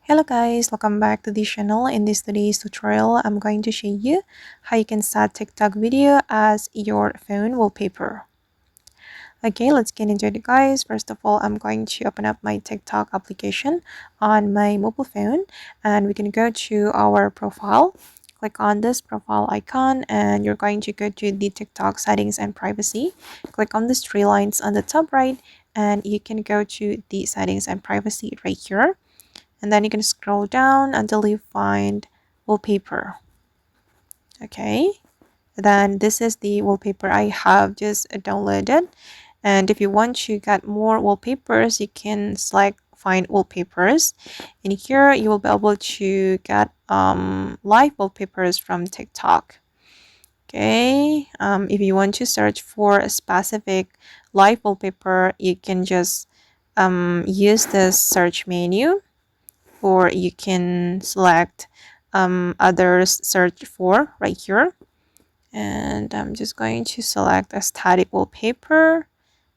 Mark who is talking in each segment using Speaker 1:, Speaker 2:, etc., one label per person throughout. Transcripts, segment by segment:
Speaker 1: Hello guys, welcome back to this channel. In this today's tutorial, I'm going to show you how you can set TikTok video as your phone wallpaper. Okay, let's get into it guys. First of all, I'm going to open up my TikTok application on my mobile phone and we can go to our profile. Click on this profile icon and you're going to go to the TikTok settings and privacy. Click on these three lines on the top right and you can go to the settings and privacy right here. And then you can scroll down until you find wallpaper. Okay, then this is the wallpaper I have just downloaded, and if you want to get more wallpapers you can select find wallpapers. In here you will be able to get live wallpapers from TikTok. Okay, if you want to search for a specific live wallpaper you can just use this search menu, or you can select others search for right here. And I'm just going to select a static wallpaper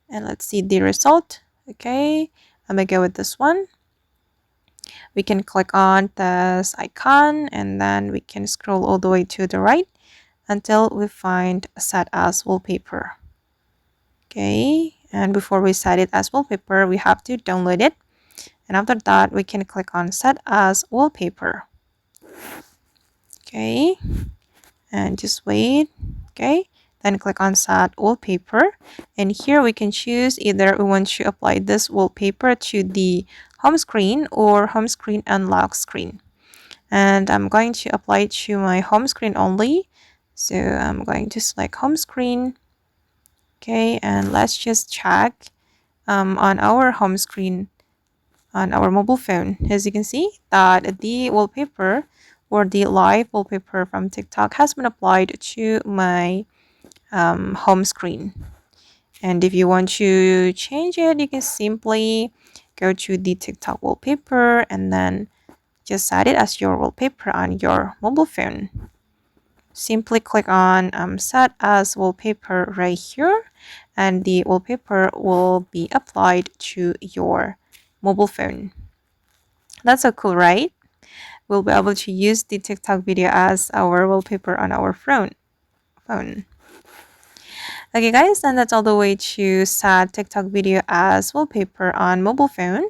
Speaker 1: and let's see the result. Okay, I'm gonna go with this one. We can click on this icon and then we can scroll all the way to the right until we find set as wallpaper. Okay, and before we set it as wallpaper we have to download it. And after that, we can click on set as wallpaper. Okay, and just wait. Okay, then click on set wallpaper. And here we can choose either we want to apply this wallpaper to the home screen or home screen and lock screen. And I'm going to apply it to my home screen only. So I'm going to select home screen. Okay, and let's just check on our home screen on our mobile phone. As you can see that the wallpaper or the live wallpaper from TikTok has been applied to my home screen. And if you want to change it, you can simply go to the TikTok wallpaper and then just set it as your wallpaper on your mobile phone. Simply click on set as wallpaper right here and the wallpaper will be applied to your mobile phone. That's so cool, right? We'll be able to use the TikTok video as our wallpaper on our phone. Okay guys, and that's all the way to set TikTok video as wallpaper on mobile phone.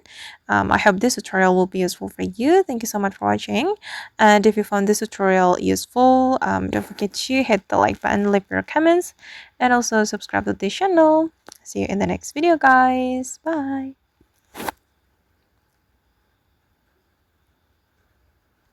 Speaker 1: I hope this tutorial will be useful for you. Thank you so much for watching. And if you found this tutorial useful, don't forget to hit the like button, leave your comments, and also subscribe to this channel. See you in the next video guys. Bye.